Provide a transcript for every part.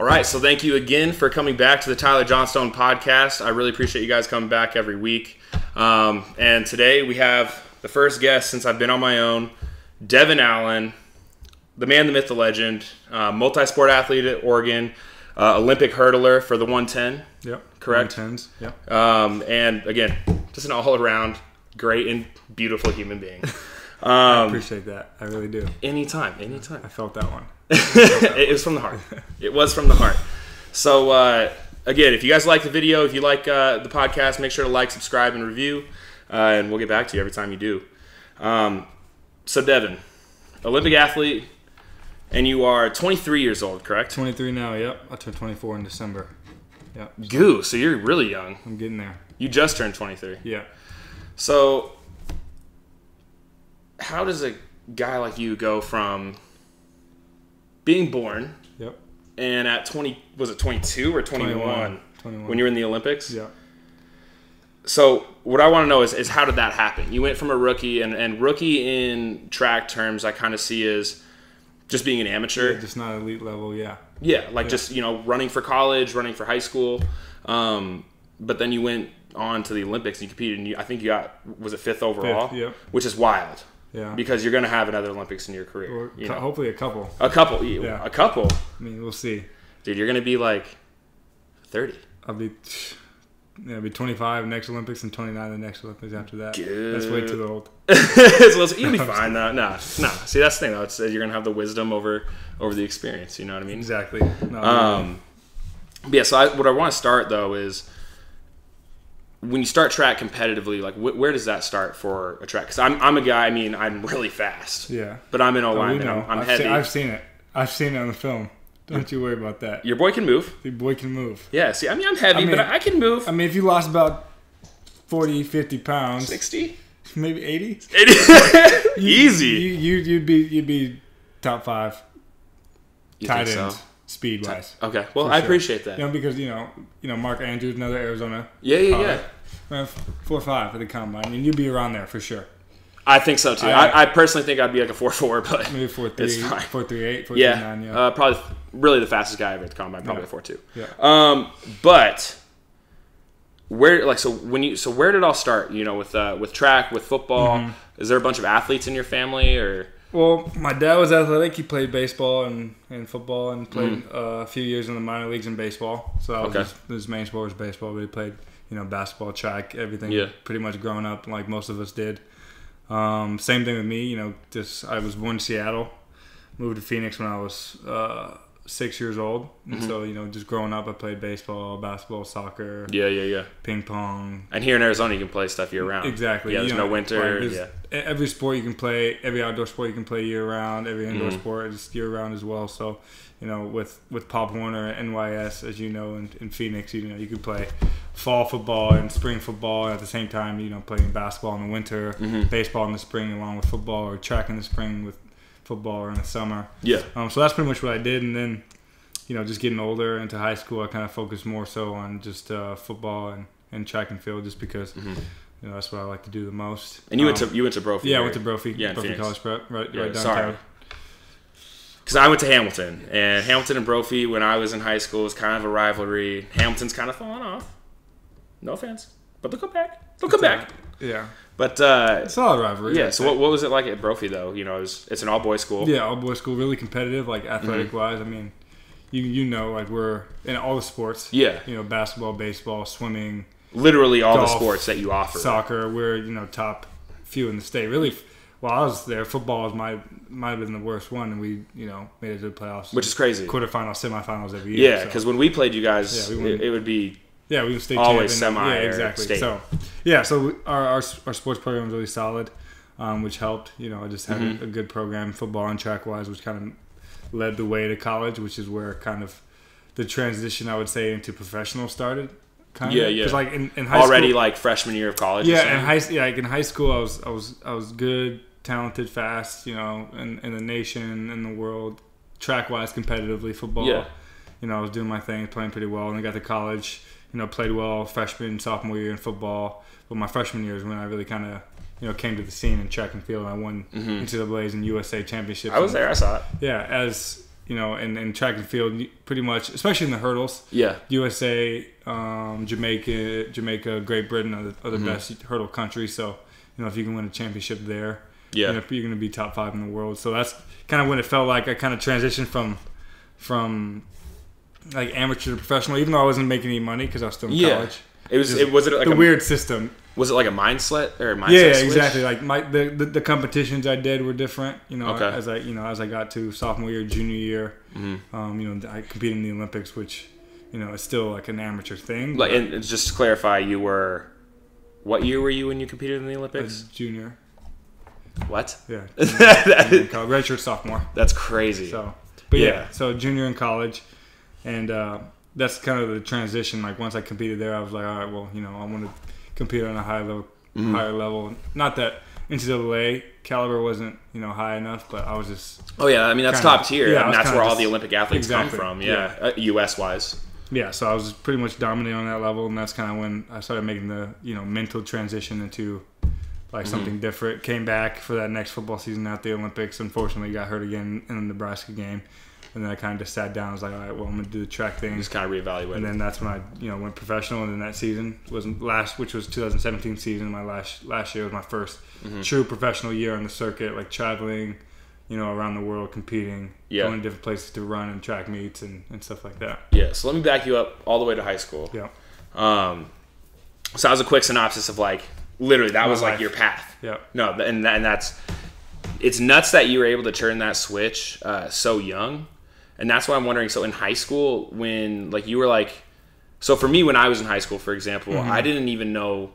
All right, so thank you again for coming back to the Tyler Johnstone podcast. I really appreciate you guys coming back every week. And today we have the first guest since I've been on my own, Devon Allen, the man, the myth, the legend, multi-sport athlete at Oregon, Olympic hurdler for the 110. Yep. Correct? 110s, yep. And again, just an all-around great and beautiful human being. I appreciate that. I really do. Anytime. I felt that one. It was from the heart. It was from the heart. So, again, if you guys like the video, if you like the podcast, make sure to like, subscribe, and review. And we'll get back to you every time you do. So, Devon, Olympic athlete, and you are 23 years old, correct? 23 now, yep. I turned 24 in December. Yep. Goo, so you're really young. I'm getting there. You just turned 23. Yeah. So, how does a guy like you go from being born, yep, and at 20, was it 22 or 21? 21. When you were in the Olympics? Yeah. So what I want to know is how did that happen? You went from a rookie, and rookie in track terms I kind of see as just being an amateur. Yeah, just not elite level, yeah. Yeah, just, running for college, running for high school. But then you went on to the Olympics and you competed, and I think you got, was it 5th overall? 5th, yep. Which is wild. Yeah. Because you're going to have another Olympics in your career. Or hopefully a couple. A couple. Yeah. A couple. I mean, we'll see. Dude, you're going to be like 30. I'll be 25 next Olympics and 29 the next Olympics after that. Good. That's way too old. So you'll be fine. No. See, that's the thing, though. It's, you're going to have the wisdom over the experience. You know what I mean? Exactly. No, yeah, so what I want to start, though, is when you start track competitively, like where does that start for a track? Because I'm a guy. I mean, I'm really fast. Yeah. But I'm in O-line. I'm heavy. I've seen it. I've seen it on the film. Don't you worry about that. Your boy can move. Your boy can move. Yeah. See, I mean, I'm heavy, but I can move. I mean, if you lost about 40, 50 pounds, 60, maybe 80, easy. You'd be top 5 tight ends. So? Speed wise. Okay. Well, I appreciate that. Because Mark Andrews, another Arizona. Yeah. Ran 4.5 at the combine, and you'd be around there for sure. I think so too. I personally think I'd be like a 4.4, but maybe 4.3, 4.38, 4.39. Yeah. Probably really the fastest guy ever at the combine. Probably a 4.2. Yeah. But where did it all start? With track, with football. Mm-hmm. Is there a bunch of athletes in your family or? Well, my dad was athletic. He played baseball and football and played a few years in the minor leagues in baseball. So that was his main sport was baseball, but he played, basketball, track, everything pretty much growing up like most of us did. Same thing with me, I was born in Seattle, moved to Phoenix when I was 6 years old. And so, just growing up, I played baseball, basketball, soccer. Yeah. Ping pong. And here in Arizona, you can play stuff year round. Exactly. Yeah, there's no winter. Every sport you can play, every outdoor sport you can play year round, every indoor sport is year round as well. So, with Pop Warner, NYS, as you know, in Phoenix, you can play fall football and spring football at the same time, playing basketball in the winter, baseball in the spring along with football, or track in the spring with football or in the summer. Yeah. So that's pretty much what I did. And then, just getting older into high school, I kind of focused more so on just football and track and field just because, that's what I like to do the most. And you went to Brophy? Yeah, I went to Brophy. Yeah, Brophy College Prep, right downtown. Sorry. Because I went to Hamilton. And Hamilton and Brophy, when I was in high school, was kind of a rivalry. Hamilton's kind of fallen off. No offense. But they'll come back. Yeah. But it's all a rivalry. Yeah. So what was it like at Brophy though? It's an all boys school. Yeah, all boys school, really competitive, like athletic wise. I mean, like we're in all the sports. Yeah. Basketball, baseball, swimming. Literally all golf, the sports that you offer. Soccer, we're top few in the state. Really, while I was there, football might have been the worst one, and we made it to the playoffs, which is crazy. Quarterfinals, semifinals every year. Yeah, because when we played you guys, it would be. Yeah, we would stay always champion. semi. Yeah, exactly. State. So our sports program was really solid, which helped. I just had a good program, football and track wise, which kind of led the way to college, which is where kind of the transition I would say into professional started. Yeah. Because like in high school, already like freshman year of college. Yeah, in high school I was good, talented, fast. In the nation, in the world, track wise, competitively, football. Yeah. I was doing my thing, playing pretty well, and I got to college. Played well freshman, sophomore year in football. But my freshman year is when I really kind of, came to the scene in track and field. And I won NCAA's and USA championships. I was there. I saw it. Yeah, as in track and field, pretty much, especially in the hurdles. Yeah. USA, Jamaica, Great Britain are the best hurdle countries. So, if you can win a championship there, you're going to be top 5 in the world. So that's kind of when it felt like I kind of transitioned from like amateur to professional, even though I wasn't making any money because I was still in college. Was it like the weird system? Was it like a mindset or mindset? Yeah, switch? Exactly. Like the competitions I did were different. As I got to sophomore year, junior year, I competed in the Olympics, which it's still like an amateur thing. Like, and just to clarify, what year were you when you competed in the Olympics? Junior. What? Yeah. Redshirt sophomore. That's crazy. So junior in college, and that's kind of the transition. Like once I competed there, I was like, all right, well, I want to compete on a higher level. Not that NCAA caliber wasn't high enough, but I was just. Oh yeah, I mean that's top tier. Yeah, and that's where all the Olympic athletes come from. Yeah, US wise. Yeah, so I was pretty much dominating on that level, and that's kind of when I started making the mental transition into like something different. Came back for that next football season at the Olympics. Unfortunately, got hurt again in the Nebraska game, and then I kind of just sat down. I was like, all right, well, I'm gonna do the track thing. Just kind of reevaluate. And then that's when I went professional. And then that season which was 2017 season. My last year was my first true professional year on the circuit, like traveling, around the world competing, going to different places to run and track meets and stuff like that. Yeah. So let me back you up all the way to high school. Yeah. So that was a quick synopsis of like literally that was like your path. Yeah. No, and it's nuts that you were able to turn that switch so young. And that's why I'm wondering, so in high school, when, like, you were like, so for me, when I was in high school, for example, I didn't even know,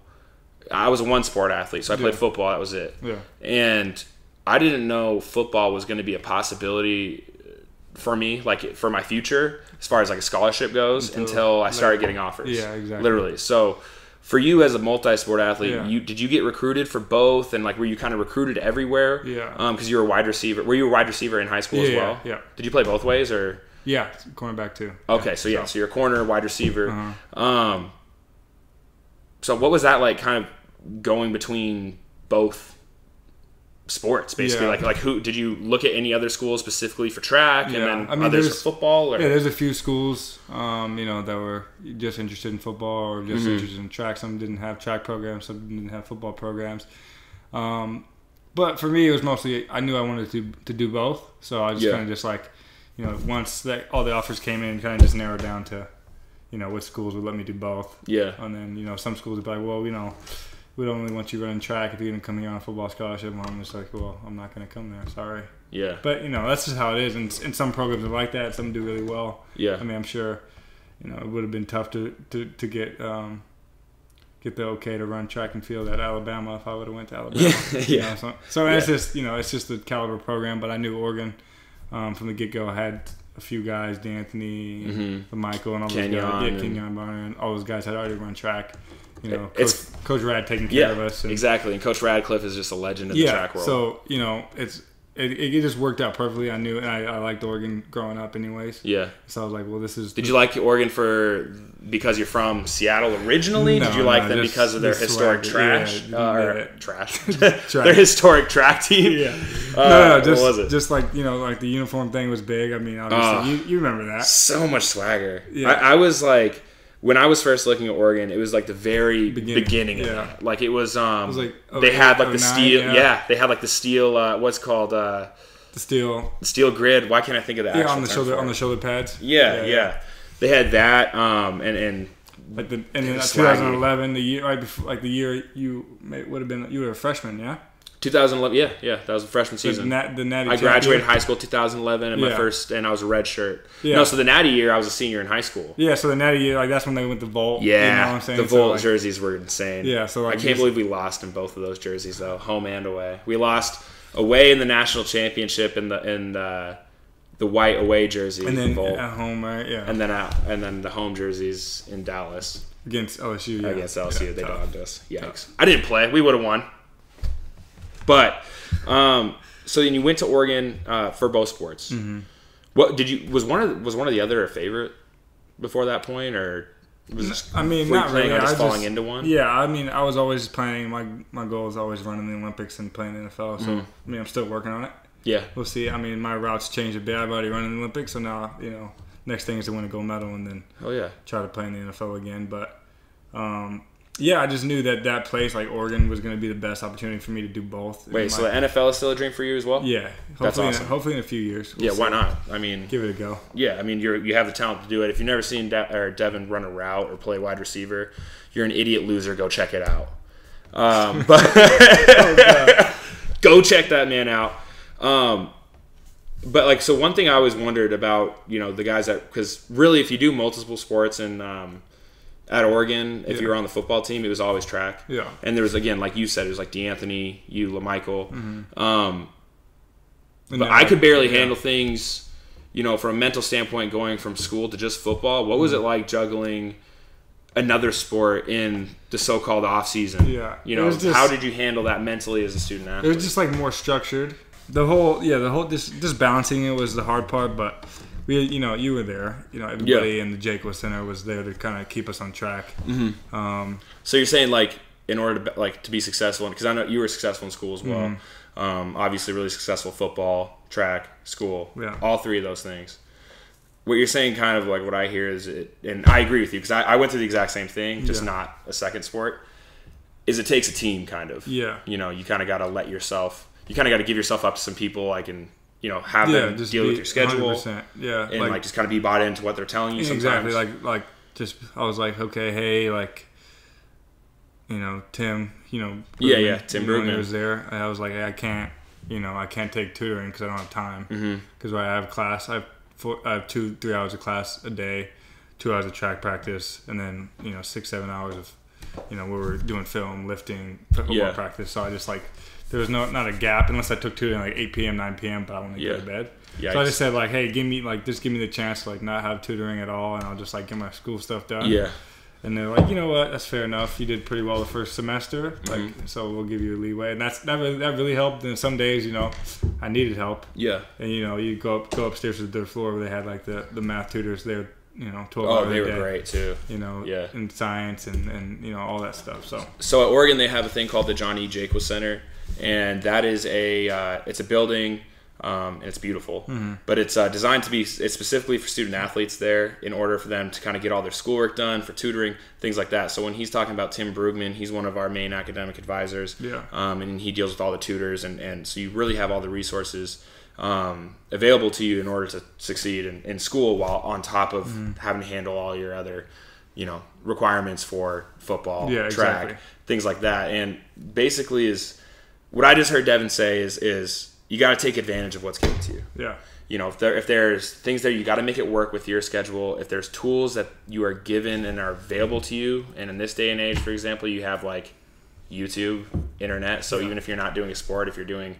I was a one-sport athlete, so I played football, that was it. Yeah. And I didn't know football was going to be a possibility for me, like, for my future, as far as, like, a scholarship goes, until I started getting offers. Yeah, exactly. Literally. So for you as a multi-sport athlete, did you get recruited for both? And like, were you kind of recruited everywhere? Yeah. Because you were a wide receiver. Were you a wide receiver in high school as well? Yeah. Did you play both ways or? Yeah, cornerback too. Okay, so you're a corner, wide receiver. So what was that like, kind of going between both sports, basically? Like who did you look at any other schools specifically for track, and then others for football? Or? Yeah, there's a few schools, that were just interested in football or just interested in track. Some didn't have track programs, some didn't have football programs. But for me, it was mostly I knew I wanted to do both, so I just kind of just like, once all the offers came in, kind of just narrowed down to, what schools would let me do both. Yeah, and then some schools would be like, well, we don't really want you running track if you're going to come here on a football scholarship. And I'm just like, well, I'm not going to come there. Sorry. Yeah. But, that's just how it is. And some programs are like that. Some do really well. Yeah. I mean, I'm sure, it would have been tough to get the okay to run track and field at Alabama if I would have went to Alabama. Yeah. So it's just, it's just the caliber program. But I knew Oregon from the get-go. I had a few guys, D'Anthony, Michael, and all those guys. Yeah, Kenyon Barner, and all those guys had already run track. Coach Rad taking care of us. Exactly. And Coach Radcliffe is just a legend in the track world. So, it just worked out perfectly. I knew, and I liked Oregon growing up anyways. Yeah. So I was like, well, this is... Did you like Oregon because you're from Seattle originally? No, did you like them because of their historic trash? Their historic track team? Yeah. No, just, what was it? Just like, like the uniform thing was big. I mean, obviously, you remember that. So much swagger. Yeah. I was like... When I was first looking at Oregon, it was like the very beginning of that. Like it was like they had like the steel. Yeah, they had like the steel. What's called the steel grid. Why can't I think of that? Yeah, on the shoulder pads. Yeah. They had that. And like and then 2011, the year right before, like the year you would have been, you were a freshman, yeah. 2011, yeah, that was the freshman season. The Natty I graduated high school 2011, and and I was a red shirt. Yeah. No, so the Natty year, I was a senior in high school. Yeah, so the Natty year, like that's when they went to Volt. Yeah, you know what I'm saying? The Volt jerseys were insane. Yeah, so like I can't believe we lost in both of those jerseys though, home and away. We lost away in the national championship in the white away jersey, and then Volt. At home, right? Yeah, and then the home jerseys in Dallas against LSU. Yeah. Against LSU, they dogged us. Yikes! Tough. I didn't play. We would have won. But so then you went to Oregon for both sports. Mm-hmm. What did you was one of the other a favorite before that point, or was not really. On just falling into one? Yeah, I mean, I was always planning. My goal was always running the Olympics and playing NFL. So I mean, I'm still working on it. Yeah. We'll see. I mean, my route's changed a bit. I've already run in the Olympics, so now, next thing is to win a gold medal and then try to play in the NFL again. But, I just knew that place, like Oregon, was going to be the best opportunity for me to do both. Wait, so the NFL is still a dream for you as well? Yeah. That's awesome. Hopefully in a few years. We'll see. Why not? I mean, give it a go. Yeah, I mean, you have the talent to do it. If you've never seen Devon run a route or play wide receiver, you're an idiot loser. Go check it out. Go check that man out. But like, so one thing I always wondered about, the guys because really, if you do multiple sports and at Oregon, if you were on the football team, it was always track. Yeah. And there was, again, like you said, it was like D'Anthony, you, LaMichael. Mm-hmm. But I could barely handle things, from a mental standpoint, going from school to just football. What was it like juggling another sport in the so-called off season? Yeah. How did you handle that mentally as a student athlete? It was just like more structured. The whole just balancing it was the hard part, but you were there. Everybody in the Jake Center was there to kind of keep us on track. Mm-hmm. So you're saying, like, in order to be successful, because I know you were successful in school as well. Mm-hmm. Obviously, really successful football, track, school. Yeah. All three of those things. What you're saying, kind of like what I hear is, and I agree with you because I went through the exact same thing, just not a second sport. Is it takes a team, kind of. Yeah. You kind of got to let yourself. You kind of got to give yourself up to some people, like, and have them deal with your schedule. 100%. Yeah. And just kind of be bought into what they're telling you. Sometimes. Exactly. Just I was like, okay, hey, like, Tim, Tim Brugman. When he was there, I was like, hey, I can't take tutoring because I don't have time. Because I have class, I have 2-3 hours of class a day, 2 hours of track practice, and then 6-7 hours of we were doing film, lifting, football practice. So I just there was not a gap unless I took tutoring like 8 p.m., 9 p.m. But I wanted to go to bed. Yikes. So I just said like, hey, give me the chance to not have tutoring at all, and I'll just get my school stuff done. Yeah. And they're like, you know what? That's fair enough. You did pretty well the first semester, so we'll give you a leeway. And that really helped. And some days, I needed help. Yeah. And you go upstairs to the third floor where they had the math tutors there. 12 hours Oh, they were a day, great too. In science and all that stuff. So at Oregon, they have a thing called the John E. Jaquith Center, and that is it's a building, and it's beautiful. Mm-hmm. But it's designed to be specifically for student athletes there in order for them to kind of get all their schoolwork done, for tutoring, things like that. So when he's talking about Tim Brugman, he's one of our main academic advisors. Yeah. And he deals with all the tutors, and so you really have all the resources available to you in order to succeed in school, while on top of having to handle all your other requirements for football, track, things like that. And basically is what I just heard Devon say is you got to take advantage of what's given to you. Yeah. If there's things there, you got to make it work with your schedule. If there's tools that you are given and are available to you, and in this day and age, for example, you have YouTube, internet. So even if you're not doing a sport, if you're doing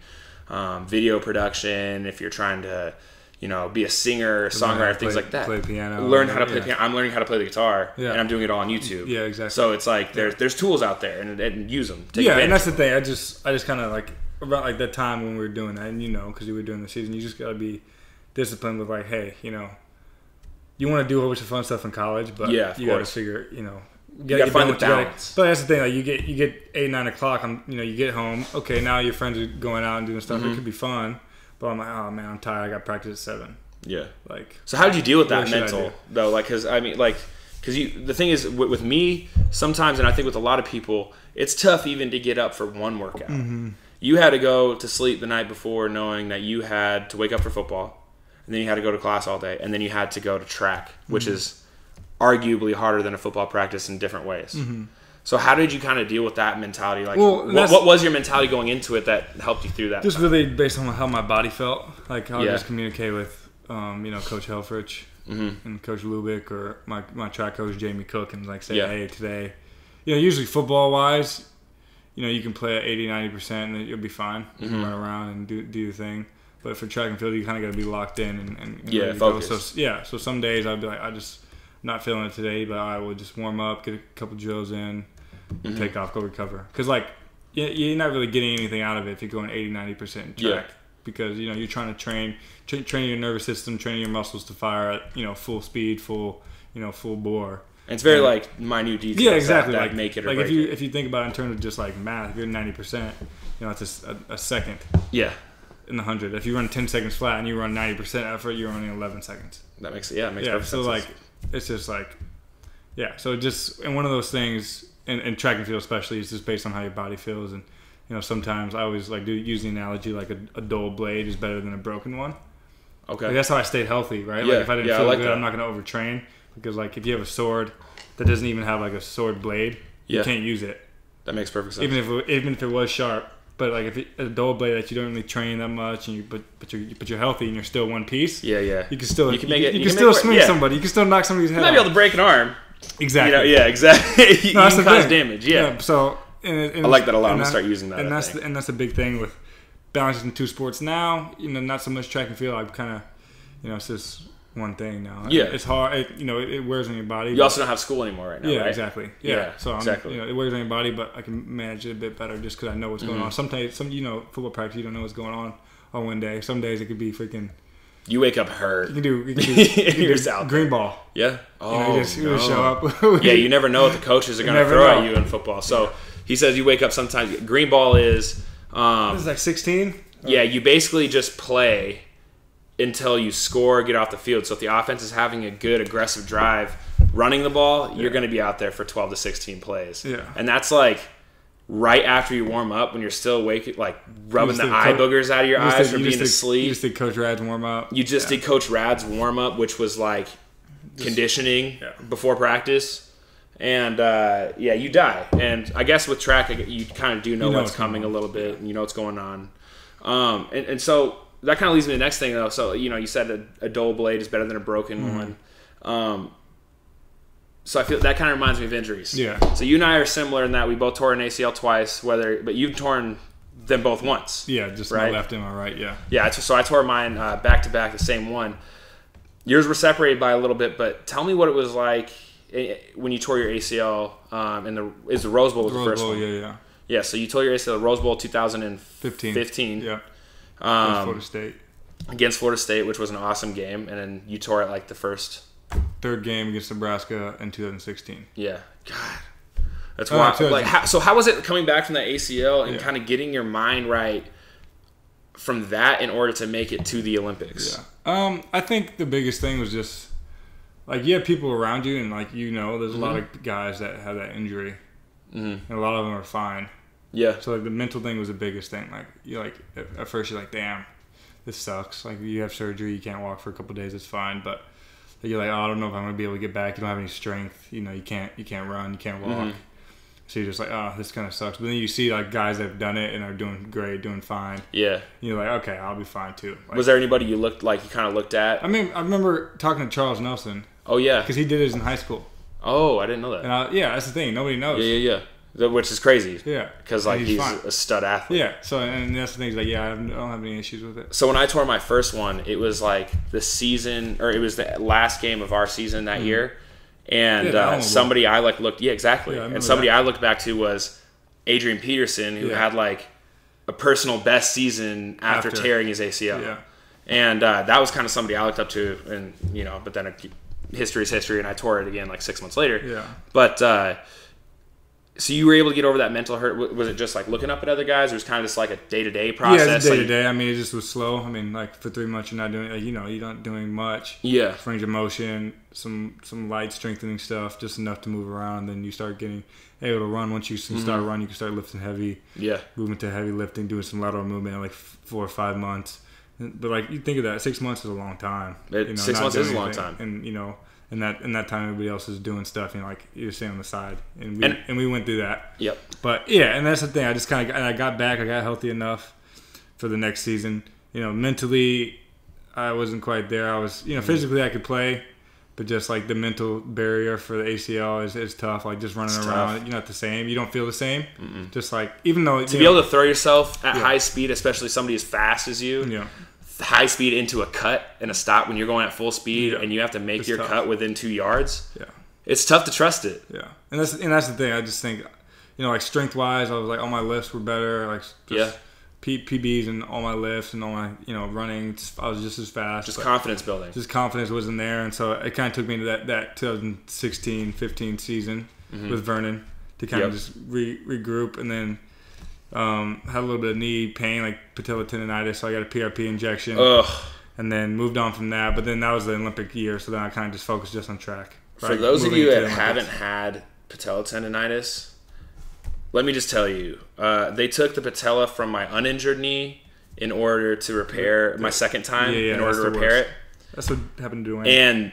video production, if you're trying to be a singer, songwriter, things like that, play piano, learn how to play piano. I'm learning how to play the guitar, and I'm doing it all on YouTube. Yeah, exactly. So it's there's tools out there, and use them. And that's the thing. I just kind of about that time when we were doing that, and because you were doing the season, you just got to be disciplined with hey, you want to do a whole bunch of fun stuff in college, but you got to figure, you gotta find the balance. But that's the thing. You get 8-9 o'clock. You get home. Okay, now your friends are going out and doing stuff. It could be fun, but I'm like, oh man, I'm tired. I got practice at 7. Yeah. So how did you deal with that mental though? Because the thing is with me sometimes, and I think with a lot of people, it's tough even to get up for one workout. Mm-hmm. You had to go to sleep the night before knowing that you had to wake up for football, and then you had to go to class all day, and then you had to go to track, which is arguably harder than a football practice in different ways. Mm-hmm. So how did you kind of deal with that mentality? What was your mentality going into it that helped you through that? Just really based on how my body felt, how I just communicate with, Coach Helfrich and Coach Lubick, or my track coach Jamie Cook, and say, hey, today, usually football wise, you can play at 80-90% and you'll be fine. You can run around and do your thing. But for track and field, you kind of got to be locked in and focus. So some days I'd be like, not feeling it today, but I would just warm up, get a couple drills in, take off, go recover. Because you're not really getting anything out of it if you're going 80-90% track, because you're trying to train your nervous system, train your muscles to fire at full speed, full bore. And it's very minute details. Yeah, exactly. That make it or break if you think about it in terms of just math, if you're 90%, it's a second. Yeah. in the 100. If you run 10 seconds flat and you run 90% effort, you're running 11 seconds. That makes perfect sense. So like, it's just like, so just, and one of those things, in track and field especially, is just based on how your body feels. And, sometimes I always like use the analogy like a dull blade is better than a broken one. Okay. Like, that's how I stayed healthy, right? Yeah. Like if I didn't feel like good, that. I'm not going to overtrain. Because like if you have a sword that doesn't even have like a sword blade, you can't use it. That makes perfect sense. Even if it was sharp. But like if a dull blade that you don't really train that much, and but you're healthy and you're still one piece. Yeah. You can still swing somebody. You can still knock somebody's head. You might be able to break an arm. Exactly. Exactly. You that's can the cause thing. damage. Yeah. So I like that a lot. I'm gonna start using that. And that's the big thing with balancing two sports now. Not so much track and field. I'm kind of, it's just one thing now. Yeah. It's hard. It wears on your body. You also don't have school anymore right now, right? Exactly. Yeah. So exactly. It wears on your body, but I can manage it a bit better just because I know what's going on. Sometimes, football practice, you don't know what's going on one day. Some days it could be freaking. You wake up hurt. You can do green ball. Yeah. Oh, you just show up. Yeah, you never know what the coaches are going to throw at you in football. So he says you wake up sometimes. Green ball is. This is like 16. Yeah, you basically just play until you score, get off the field. So if the offense is having a good aggressive drive, running the ball, you're going to be out there for 12 to 16 plays. Yeah. And that's like right after you warm up when you're still awake, like rubbing the eye boogers out of your eyes from being asleep. You just did Coach Rad's warm up. You just did Coach Rad's warm up, which was like conditioning before practice. And you die. And I guess with track, you kind of do know what's coming a little bit, and you know what's going on. And so that kind of leads me to the next thing, though. So, you said a dull blade is better than a broken one. So I feel that kind of reminds me of injuries. Yeah. So you and I are similar in that we both tore an ACL twice, but you've torn them both once. Yeah, just right? my left and my right, yeah. Yeah, so I tore mine back to back, the same one. Yours were separated by a little bit, but tell me what it was like when you tore your ACL is the Rose Bowl was the first one? Yeah. Yeah, so you tore your ACL, Rose Bowl 2015. Yeah. Against Florida State, which was an awesome game, and then you tore it like the third game against Nebraska in 2016. Yeah, God, that's wild. So how was it coming back from that ACL and kind of getting your mind right from that in order to make it to the Olympics? Yeah, I think the biggest thing was just like you have people around you, and like there's a lot of guys that have that injury, and a lot of them are fine. Yeah. So like the mental thing was the biggest thing. Like at first you're like, damn, this sucks. Like you have surgery, you can't walk for a couple of days, it's fine, but you're like, I don't know if I'm gonna be able to get back. You don't have any strength. You can't run, you can't walk. So you're just like, oh, this kind of sucks. But then you see like guys that have done it and are doing great, doing fine. Yeah. And you're like, okay, I'll be fine too. Like, was there anybody you kind of looked at? I mean, I remember talking to Charles Nelson. Oh yeah. Because he did his in high school. Oh, I didn't know that. And that's the thing. Nobody knows. Yeah. Which is crazy. Yeah. Because he's a stud athlete. Yeah. So and that's the thing. He's like, I don't have any issues with it. So when I tore my first one, it was like the season, or it was the last game of our season that year, and somebody I looked. Yeah, exactly. Yeah, and somebody I looked back to was Adrian Peterson, who had like a personal best season after tearing his ACL. Yeah. And that was kind of somebody I looked up to, and but then history is history, and I tore it again like 6 months later. Yeah. But. So you were able to get over that mental hurt. Was it just like looking up at other guys, or was it kind of just like a day-to-day process? Yeah, it's day-to-day. I mean, it just was slow. I mean, like for 3 months, you're not doing, you're not doing much. Yeah. Range of motion, some light strengthening stuff, just enough to move around. Then you start getting able to run. Once you start running, you can start lifting heavy. Yeah. Moving to heavy lifting, doing some lateral movement in like 4 or 5 months. But like you think of that, 6 months is a long time. 6 months is a long time. And in that time, everybody else is doing stuff, and like you're staying on the side, and we went through that. Yep. But and that's the thing. I just I got back. I got healthy enough for the next season. Mentally, I wasn't quite there. I was, physically I could play, but just like the mental barrier for the ACL is tough. Like just running around, you're not the same. You don't feel the same. Mm-mm. Just like even though to be able to throw yourself at high speed, especially somebody as fast as you. Yeah. High speed into a cut and a stop when you're going at full speed and you have to make your cut within 2 yards. Yeah, it's tough to trust it. Yeah, and that's the thing. I just think, like strength wise, I was like all my lifts were better. Like PBs and all my lifts and all my running, I was just as fast. Just confidence building. Just confidence wasn't there, and so it kind of took me to that 2016-15 season with Vernon to kind of just regroup, and then Had a little bit of knee pain, like patella tendonitis, so I got a PRP injection. Ugh. And then moved on from that. But then that was the Olympic year, so then I kind of just focused just on track. Right? For those of you that haven't had patella tendonitis, let me just tell you, they took the patella from my uninjured knee in order to repair my second time, in order to repair it. That's what happened to Dwayne. And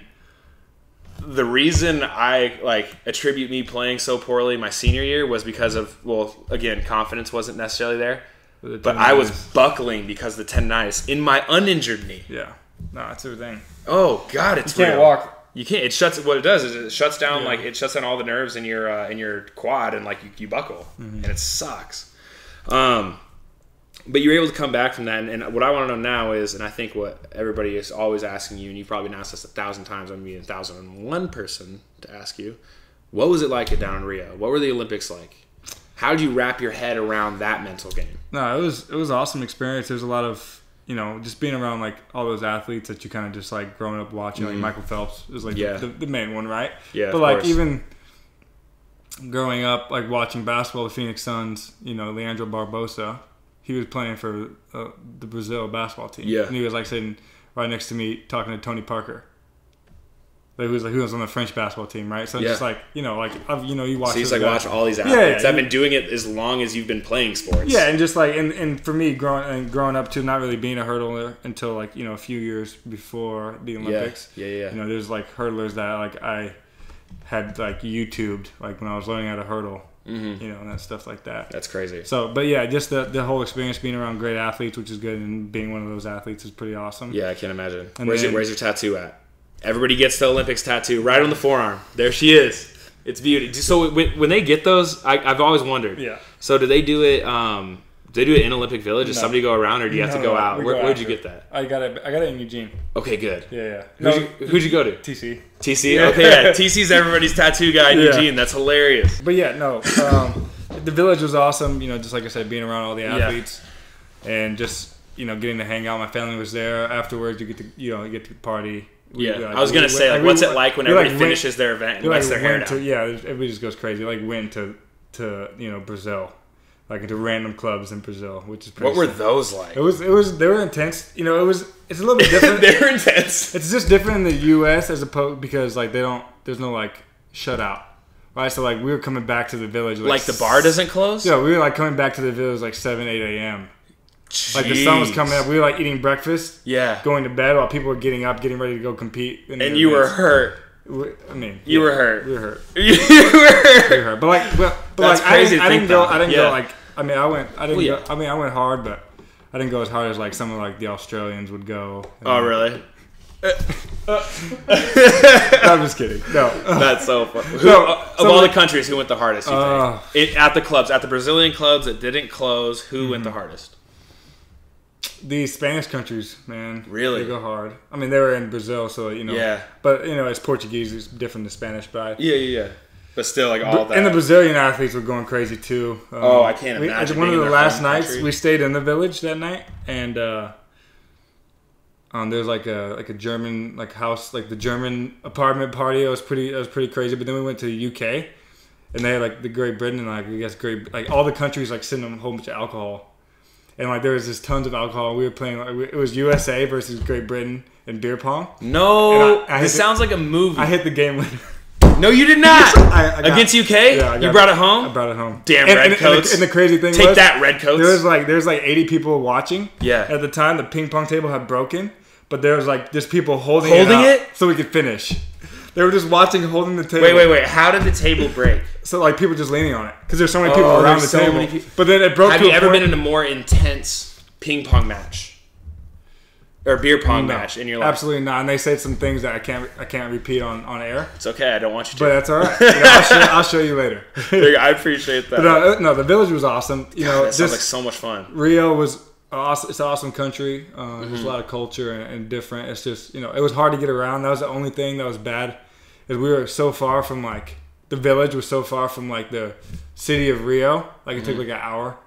the reason I attribute me playing so poorly my senior year was because of, well, again, confidence wasn't necessarily there, but I was buckling because of the tendonitis in my uninjured knee. Yeah, no, that's the thing. Oh God, it's you can't walk. You can't. It shuts. What it does is it shuts down it shuts down all the nerves in your quad, and you buckle, and it sucks. But you're able to come back from that, and what I want to know now is, and I think what everybody is always asking you, and you've probably been asked this 1,000 times, I'm going to be 1,001 person to ask you, what was it like down in Rio? What were the Olympics like? How did you wrap your head around that mental game? No, it was an awesome experience. There's a lot of, just being around all those athletes that you kind of just growing up watching, like Michael Phelps is the main one, right? Yeah, but even growing up, watching basketball, the Phoenix Suns, Leandro Barbosa, he was playing for the Brazil basketball team. Yeah. And he was sitting right next to me talking to Tony Parker. He was on the French basketball team, right? So it's just you watch. So he's watch all these athletes. I've been doing it as long as you've been playing sports. Yeah, and just and for me growing up to not really being a hurdler until a few years before the Olympics. Yeah. There's hurdlers that I had YouTubed when I was learning how to hurdle. And that stuff like that. That's crazy. So, but yeah, just the whole experience being around great athletes, which is good, and being one of those athletes is pretty awesome. Yeah, I can imagine. Where's your tattoo at? Everybody gets the Olympics tattoo right on the forearm. There she is. It's beauty. So when they get those, I've always wondered. Yeah. So do they do it? Do they do it in Olympic Village? Does somebody go around, or do you have to go out? Where'd you get that? I got it in Eugene. Okay, good. Yeah. Who'd you go to? TC. TC? Okay, yeah. TC's everybody's tattoo guy in Eugene. That's hilarious. But yeah, no. The Village was awesome. Just like I said, being around all the athletes and just getting to hang out. My family was there. Afterwards, you get to party. I was gonna say, what's it like when everybody finishes their event and lets their hair down? Everybody just goes crazy. Went to Brazil. Into random clubs in Brazil, which is pretty. What were those like? It was. They were intense. It's a little bit different. They were intense. It's just different in the U.S. as opposed because there's no shutout, right? So we were coming back to the Village the bar doesn't close. Yeah, we were coming back to the Village 7, 8 a.m. The sun was coming up. We were eating breakfast. Yeah. Going to bed while people were getting up, getting ready to go compete. And you were hurt. You were hurt. We were hurt. You were hurt. We were hurt. But that's crazy. I didn't go. I went hard, but I didn't go as hard as some of the Australians would go. Oh, really? I'm just kidding. No, that's so funny. Of all the countries, who went the hardest? You think? At the clubs, at the Brazilian clubs that didn't close, who went the hardest? The Spanish countries, man. Really? They go hard. I mean, they were in Brazil, so Yeah. But it's Portuguese. It's different than Spanish, but yeah. But still, all that. And the Brazilian athletes were going crazy too. I can't imagine. One of the last nights, we stayed in the Village that night, and there was a German house, the German apartment party. It was pretty crazy. But then we went to the UK, and they had the Great Britain and I guess all the countries sending them a whole bunch of alcohol, and there was just tons of alcohol. We were playing. It was USA versus Great Britain in beer pong. No, this sounds like a movie. I hit the game winner. No, you did not. Against UK? Yeah, you brought it home? I brought it home. Damn redcoats. And the crazy thing Take that, redcoats. There's 80 people watching. Yeah. At the time, the ping pong table had broken, but there was just people holding it so we could finish. They were just watching, holding the table. Wait. How did the table break? So people just leaning on it because there's so many people around the table. But then it broke. Have you ever been in a more intense ping pong match? Or beer pong match in your life? Absolutely not. And they said some things that I can't repeat on air. It's okay. I don't want you to. But that's all right. I'll show you later. I appreciate that. But no, the Village was awesome. That sounds like so much fun. Rio was awesome. It's an awesome country. There's a lot of culture and different. It's just it was hard to get around. That was the only thing that was bad. Is we were so far from the Village was so far from the city of Rio. It took an hour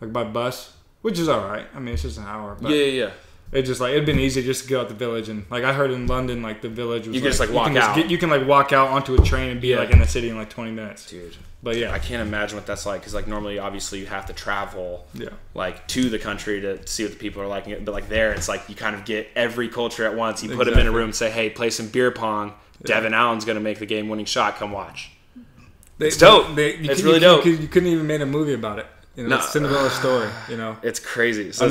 by bus, which is all right. I mean, it's just an hour. But, yeah. It just like it'd been easy just to get out the village, and like I heard in London, like the village was you can just like walk out. You can like walk out onto a train and be like in the city in like 20 minutes, dude. But yeah, I can't imagine what that's like because like normally, obviously, you have to travel, like to the country to see what the people are like. But like there, it's like you kind of get every culture at once. You put them in a room, and say, "Hey, play some beer pong. Devon Allen's gonna make the game-winning shot. Come watch." It's dope. It's really dope. You couldn't even make a movie about it. You know, it's Cinderella story. You know, it's crazy. So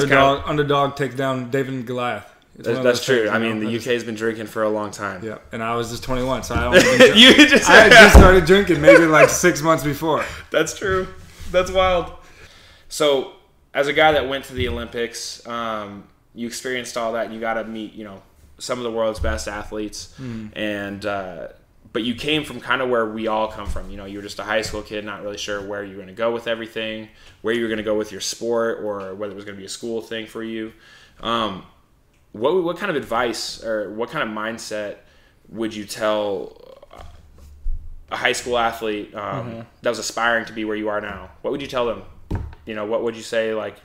underdog takes down David and Goliath. That's true. Things, I mean, the UK has been drinking for a long time. Yeah, and I was just 21, so I had just started drinking maybe like 6 months before. That's true. That's wild. So, as a guy that went to the Olympics, you experienced all that, and you got to meet, some of the world's best athletes, and but you came from kind of where we all come from. You were just a high school kid, not really sure where you were going to go with everything, where you were going to go with your sport, or whether it was going to be a school thing for you. What kind of advice or what kind of mindset would you tell a high school athlete that was aspiring to be where you are now? What would you tell them? What would you say like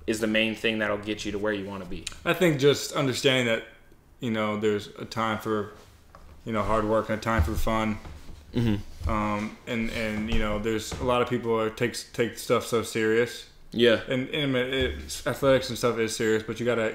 is the main thing that'll get you to where you want to be? I think just understanding that there's a time for hard work and a time for fun. And there's a lot of people that take stuff so serious. Yeah, and athletics and stuff is serious, but you gotta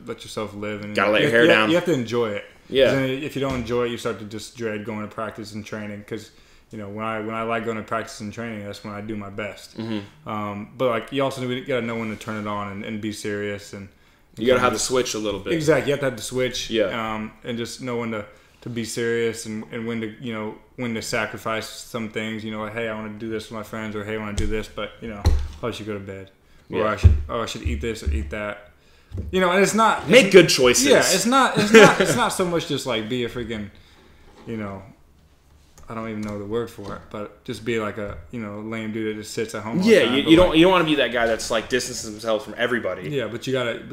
let yourself live and gotta let your hair down. You have to enjoy it. Yeah, if you don't enjoy it, you start to just dread going to practice and training. Because when I like going to practice and training, that's when I do my best. But like you also gotta know when to turn it on and be serious, and you gotta have the switch a little bit. Exactly, you have to have the switch. Yeah, and just know when to be serious and when to when to sacrifice some things. Like, hey, I want to do this with my friends, or hey, I want to do this, but I should go to bed, or I should eat this or eat that. And it's not make good choices. Yeah, it's not so much just like be a freaking, I don't even know the word for it, but just be like a lame dude that just sits at home. Yeah, you don't want to be that guy that's like distances himself from everybody. Yeah, but you gotta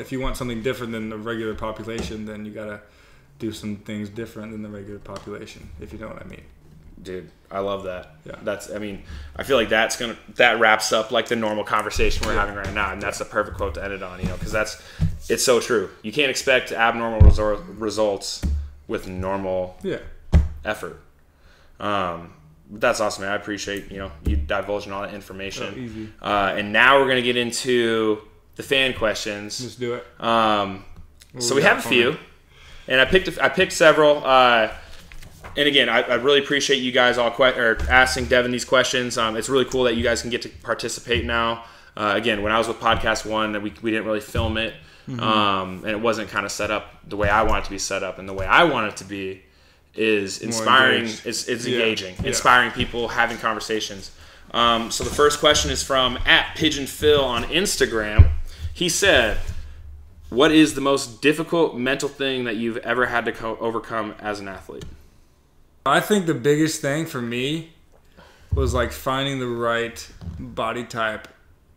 if you want something different than the regular population, then you gotta do some things different than the regular population, if you know what I mean. Dude, I love that. Yeah. I feel like that wraps up like the normal conversation we're having right now, and that's the perfect quote to end it on, because it's so true. You can't expect abnormal results with normal effort. That's awesome, man. I appreciate, you divulging all that information. Oh, easy. And now we're going to get into the fan questions. Let's do it. So we have a few. And I picked several. And again, I really appreciate you guys all asking Devon these questions. It's really cool that you guys can get to participate now. Again, when I was with Podcast One, we didn't really film it, and it wasn't kind of set up the way I want it to be set up. And the way I want it to be is inspiring. It's engaging, inspiring people, having conversations. So the first question is from @PigeonPhil on Instagram. He said, "What is the most difficult mental thing that you've ever had to overcome as an athlete?" I think the biggest thing for me was like finding the right body type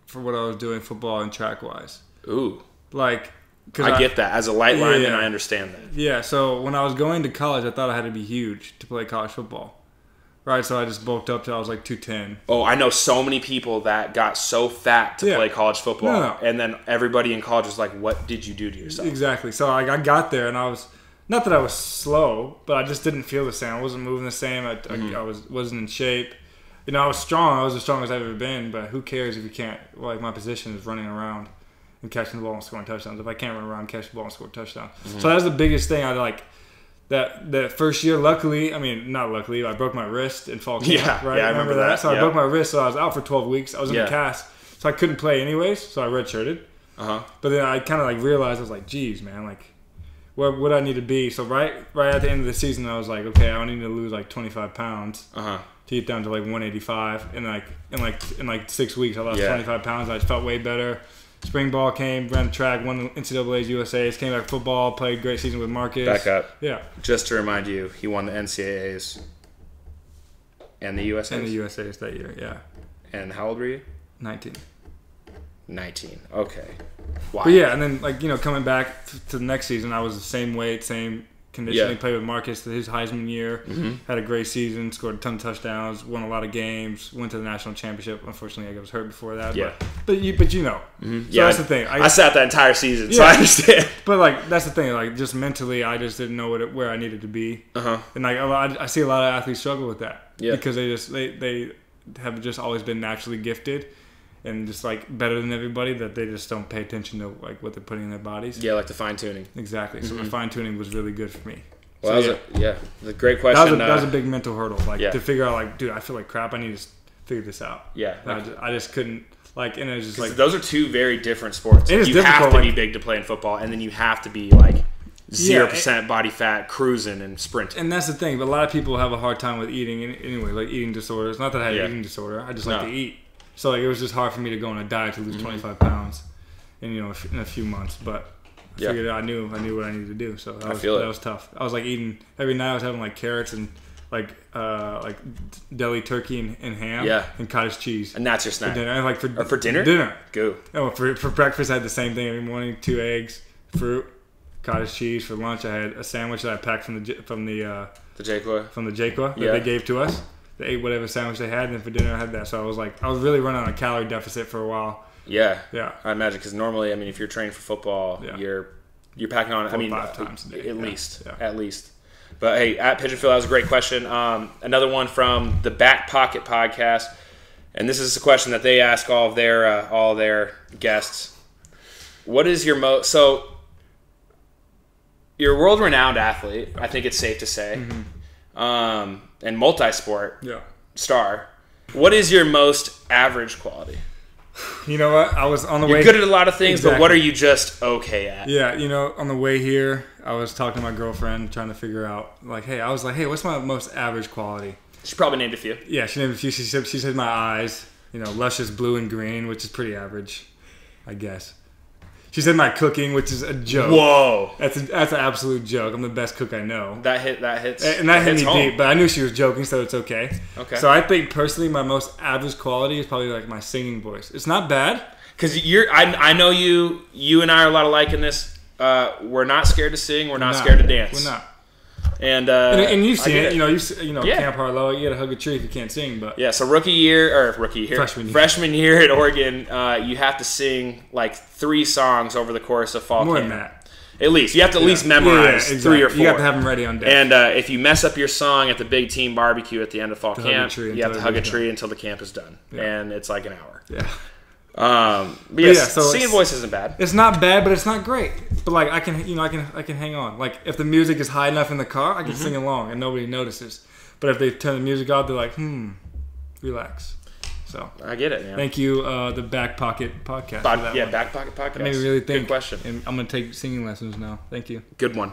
for what I was doing football and track wise. Ooh. Like, I get that. As a light lineman, I understand that. Yeah, so when I was going to college, I thought I had to be huge to play college football. Right, so I just bulked up till I was like 210. Oh, I know so many people that got so fat to play college football. No. And then everybody in college was like, what did you do to yourself? Exactly. So I got there and I was, not that I was slow, but I just didn't feel the same. I wasn't moving the same. I wasn't in shape. I was strong. I was as strong as I've ever been, but who cares if you can't, like my position is running around and catching the ball and scoring touchdowns. If I can't run around, catch the ball and score touchdowns. So that's the biggest thing I like. That first year, not luckily, I broke my wrist in fall camp, right? Yeah, I remember that. So I broke my wrist, so I was out for 12 weeks. I was in a cast, so I couldn't play anyways, so I redshirted. But then I kind of like realized, I was like, geez, man, like, where would I need to be? So right at the end of the season, I was like, okay, I need to lose like 25 pounds to get down to like 185. And like in 6 weeks, I lost 25 pounds. I just felt way better. Spring ball came, ran the track, won the NCAA's, USA's, came back to football, played a great season with Marcus. Back up. Yeah. Just to remind you, he won the NCAA's and the USA's? And the USA's that year, yeah. And how old were you? 19. 19. Okay. Wow. But yeah, and then coming back to the next season, I was the same weight, same conditioning. He played with Marcus his Heisman year. Had a great season. Scored a ton of touchdowns. Won a lot of games. Went to the national championship. Unfortunately, I was hurt before that. Yeah. But you know. So that's the thing. I sat that entire season, so I understand. But like that's the thing. Like just mentally, I just didn't know where I needed to be. And like I see a lot of athletes struggle with that. Yeah. Because they have just always been naturally gifted. And just like better than everybody, that they just don't pay attention to like what they're putting in their bodies. Yeah, like the fine tuning. Exactly. So the fine tuning was really good for me. Well, that was a great question. That was a big mental hurdle. Like to figure out like, dude, I feel like crap. I need to figure this out. Yeah. I just couldn't like, and it was just like those are two very different sports. It is you have to be big to play in football, and then you have to be like 0% body fat, cruising and sprinting. And that's the thing. But a lot of people have a hard time with eating anyway, like eating disorders. Not that I had an eating disorder. I just like to eat. So like it was just hard for me to go on a diet to lose 25 pounds, in in a few months. But I figured I knew what I needed to do. So that was tough. I was like eating every night. I was having like carrots and like deli turkey and ham and cottage cheese. And that's your snack. For dinner. And like for dinner. Dinner. Go. Oh, for breakfast I had the same thing every morning: 2 eggs, fruit, cottage cheese. For lunch I had a sandwich that I packed from the Jaqua that they gave to us. They ate whatever sandwich they had, and then for dinner I had that. So I was really running on a calorie deficit for a while. Yeah. I imagine because normally, I mean, if you're training for football, you're packing on. 4 or 5 times a day, at least. But hey, at Pigeonfield, that was a great question. Another one from the Back Pocket Podcast, and this is a question that they ask all their guests. What is your so you're a world-renowned athlete? I think it's safe to say. And multi-sport star. What is your most average quality? You know what? I was on the way. You're good at a lot of things, but what are you just okay at? Yeah, on the way here, I was talking to my girlfriend, trying to figure out, what's my most average quality? She probably named a few. Yeah, she named a few. She said my eyes, luscious blue and green, which is pretty average, I guess. She said my cooking, which is a joke. Whoa, that's an absolute joke. I'm the best cook I know. That hits, and that hit me deep. But I knew she was joking, so it's okay. Okay. So I think personally, my most average quality is probably like my singing voice. It's not bad because I know you and I are a lot alike in this. We're not scared to sing. We're not scared to dance. We're not. And you've seen it. Camp Harlow. You got to hug a tree if you can't sing. But so freshman year at Oregon, you have to sing like 3 songs over the course of fall More camp. than that. At least you have to at least memorize exactly. 3 or 4. You have to have them ready on deck. And if you mess up your song at the big team barbecue at the end of fall camp, you have to hug a tree until the camp is done, and it's like an hour. Yeah. So singing voice isn't bad. It's not bad, but it's not great. But like I can hang on. Like if the music is high enough in the car, I can sing along and nobody notices. But if they turn the music off, they're like, relax. So I get it, man. Thank you, the Back Pocket Podcast. Back Pocket Podcast. That made me really think. Good question. And I'm gonna take singing lessons now. Thank you. Good one.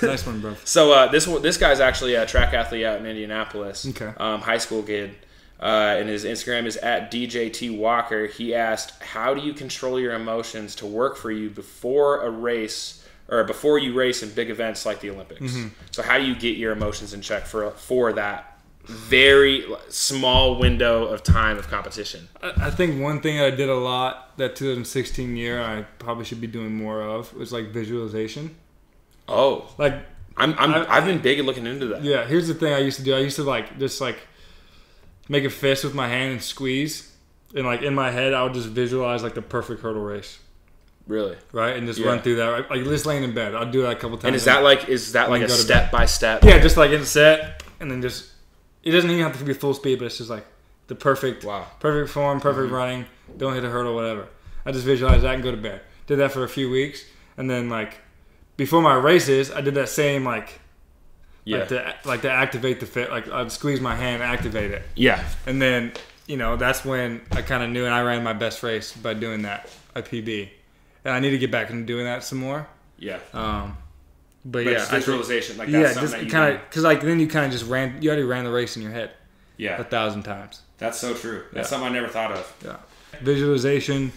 Nice one, bro. So this guy's actually a track athlete out in Indianapolis. Okay. High school kid. And his Instagram is at DJT Walker. He asked, how do you control your emotions to work for you before a race or before you race in big events like the Olympics? So how do you get your emotions in check for that very small window of time of competition? I think one thing I did a lot that 2016 year I probably should be doing more of was like visualization. Oh, like I've been big at looking into that. Yeah, here's the thing I used to do. I used to make a fist with my hand and squeeze, and like in my head I would just visualize like the perfect hurdle race. Really? Right, and just run through that. Right? Like just laying in bed, I'll do that a couple times. And is that like a step by step? Yeah, just like in set, and then just it doesn't even have to be full speed, but it's just like the perfect form, perfect running. Don't hit a hurdle, whatever. I just visualize that and go to bed. Did that for a few weeks, and then like before my races, I did that same like to activate the fit. Like I'd squeeze my hand, and activate it. Yeah, and then that's when I kind of knew, and I ran my best race by doing that, a PB. And I need to get back into doing that some more. Yeah. But yeah, visualization, like that's something just kind of because like then you kind of just you already ran the race in your head. Yeah. 1,000 times. That's so true. That's something I never thought of. Yeah. Visualization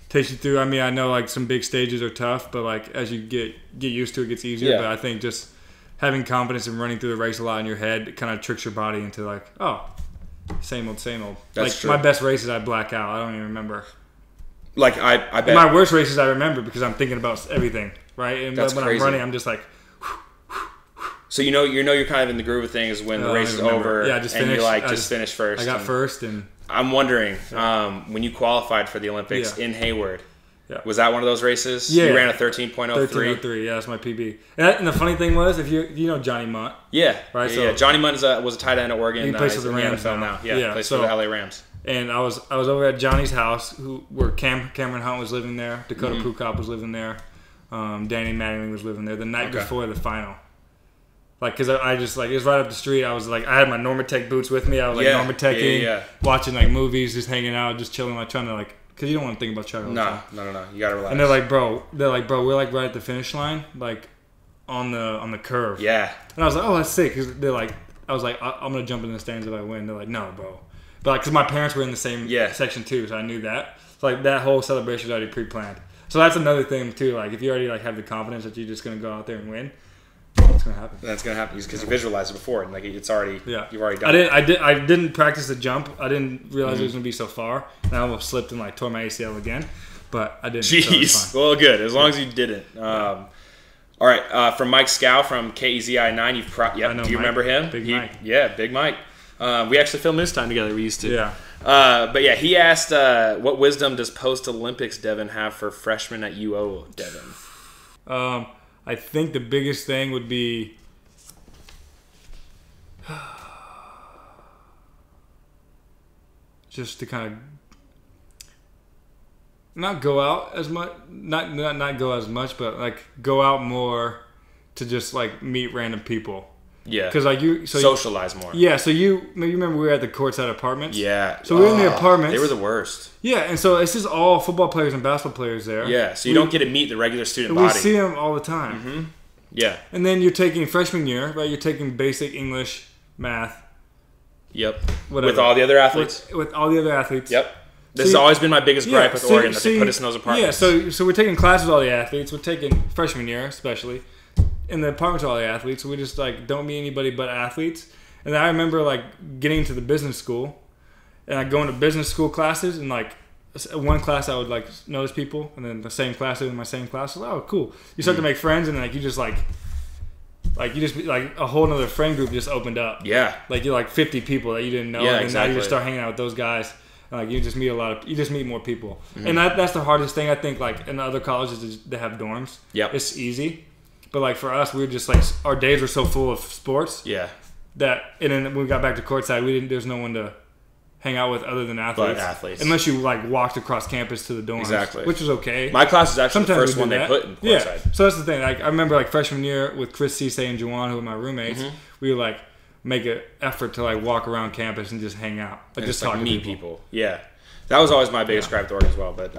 takes you through. I mean, I know like some big stages are tough, but like as you get used to it, it gets easier. Yeah. But I think just having confidence and running through the race a lot in your head, it kind of tricks your body into like, same old. That's like true. My best races, I black out. I don't even remember. Like I bet my worst races I remember because I'm thinking about everything, right? And that's when crazy. I'm running, I'm just like, So you're kind of in the groove of things when the race is over, just finished. You just finished first. I got first, and I'm wondering when you qualified for the Olympics in Hayward. Yeah. Was that one of those races? Yeah. You ran a 13.03? 13.03, yeah, that's my PB. And the funny thing was, if you know Johnny Munt. Yeah. Right? Yeah. Johnny Munt was a tight end at Oregon. He plays for the Rams now. Yeah, plays for the LA Rams. And I was over at Johnny's house, where Cameron Hunt was living there, Dakota Prukop was living there, Danny Mattingly was living there the night before the final. Like, because I just, like, it was right up the street. I was, like, I had my Normatec boots with me. I was, like, Normatecing, watching, like, movies, just hanging out, just chilling, like, trying to, like, because you don't want to think about travel. No. You got to relax. And they're like, bro, we're, like, right at the finish line, like, on the curve. Yeah. And I was like, oh, that's sick. Because they're like, I was like, I'm going to jump in the stands if I win. They're like, no, bro. But, like, because my parents were in the same section, too, so I knew that. So, like, that whole celebration was already pre-planned. So that's another thing, too. Like, if you already, like, have the confidence that you're just going to go out there and win, it's gonna happen. That's gonna happen because you visualized it before, and like it's already you've already done it. I didn't practice the jump. I didn't realize it was gonna be so far, and I almost slipped and like tore my ACL again. But I didn't. Jeez. So well, good as long as you didn't. All right. From Mike Scow from KEZI9. Do you remember him? Big Mike. Yeah, Big Mike. We actually filmed this time together. We used to. Yeah. But yeah, he asked, what wisdom does post-Olympics Devon have for freshmen at UO Devon? I think the biggest thing would be just to kind of not go out as much, not go as much, but like go out more to just like meet random people. Yeah, because like socialize more. Yeah, so you remember we were at the courtside apartments. Yeah, so we were in the apartments. They were the worst. Yeah, and so it's just all football players and basketball players there. Yeah, so you don't get to meet the regular student body. We see them all the time. Mm-hmm. Yeah, and then you're taking freshman year, right? You're taking basic English, math. Yep. Whatever. With all the other athletes. With all the other athletes. Yep. This has always been my biggest gripe with Oregon, that they put us in those apartments. Yeah, so we're taking classes with all the athletes. We're taking freshman year, especially, in the apartments with all the athletes. So we just, like, don't meet anybody but athletes. And then I remember, like, getting to the business school, and I go into business school classes, and, like, one class I would, like, notice people, and then the same class, in my same class, like, oh, cool. You start to make friends, and, like, you just, like, a whole other friend group just opened up. Yeah. Like, you're, like, 50 people that you didn't know, and now you just start hanging out with those guys. Like you just meet more people, and that's the hardest thing I think. Like in other colleges, they have dorms. Yeah, it's easy, but like for us, we were just like our days were so full of sports. Yeah, and then when we got back to courtside, there's no one to hang out with other than athletes. Unless you like walked across campus to the dorms, exactly, which was okay. My class is actually the first one they put in courtside. Yeah, so that's the thing. Like I remember like freshman year with Chris Cisse and Juwan, who were my roommates, we were like. Make an effort to like walk around campus and just hang out, like just talk to meet people. Yeah, that was always my biggest gripe with Oregon as well. But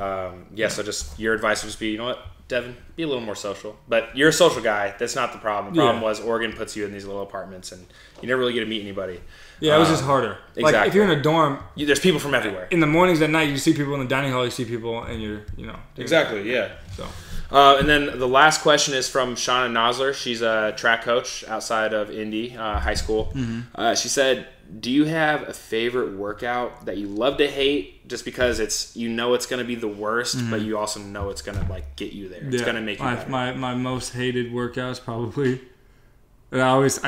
so just your advice would just be, you know what, Devon, be a little more social. But you're a social guy. That's not the problem. The problem was Oregon puts you in these little apartments and you never really get to meet anybody. Yeah, it was just harder. Exactly. Like if you're in a dorm, there's people from everywhere. In the mornings, at night, you see people in the dining hall. You see people, and exactly. Yeah. So. And then the last question is from Shauna Nosler. She's a track coach outside of Indy High School. Mm-hmm. She said, do you have a favorite workout that you love to hate just because it's going to be the worst, but you also know it's going to like get you there. It's going to make you better. My most hated workout is probably, and it's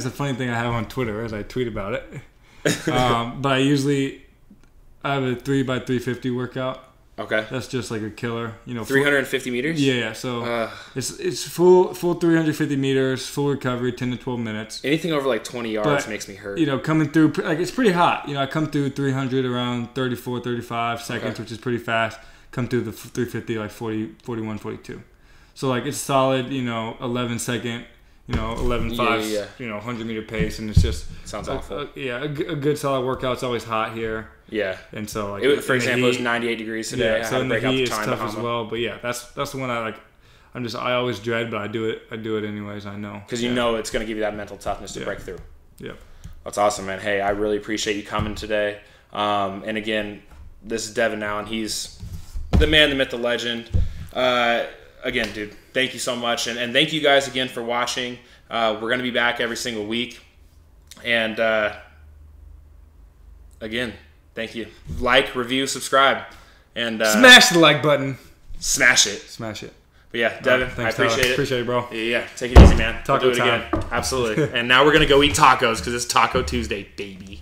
a funny thing I have on Twitter as I tweet about it. But I have a 3x350 workout. Okay. That's just like a killer. 350 meters? Yeah. So it's full 350 meters, full recovery, 10 to 12 minutes. Anything over like 20 yards makes me hurt. Coming through, like it's pretty hot. I come through 300 around 34, 35 seconds, which is pretty fast. Come through the 350 like 40, 41, 42. So like it's solid, 11 second, 11.5, 100 meter pace, and it's just sounds awful. A good solid workout. It's always hot here. Yeah, and so like for example, it was 98 degrees today. Yeah, so in the heat, it's tough as well. But yeah, that's the one I like. I always dread, but I do it anyways. I know because you know it's going to give you that mental toughness to break through. Yeah, that's awesome, man. Hey, I really appreciate you coming today. And again, this is Devon Allen. He's the man, the myth, the legend. Again, dude, thank you so much, and thank you guys again for watching. We're going to be back every single week, and again. Thank you. Like, review, subscribe, and smash the like button. Smash it. Smash it. But yeah, Devin, thanks, I appreciate Tyler. it. Appreciate it, bro. Yeah, take it easy, man. Taco We'll do it time. again. Absolutely. And now we're going to go eat tacos because it's Taco Tuesday, baby.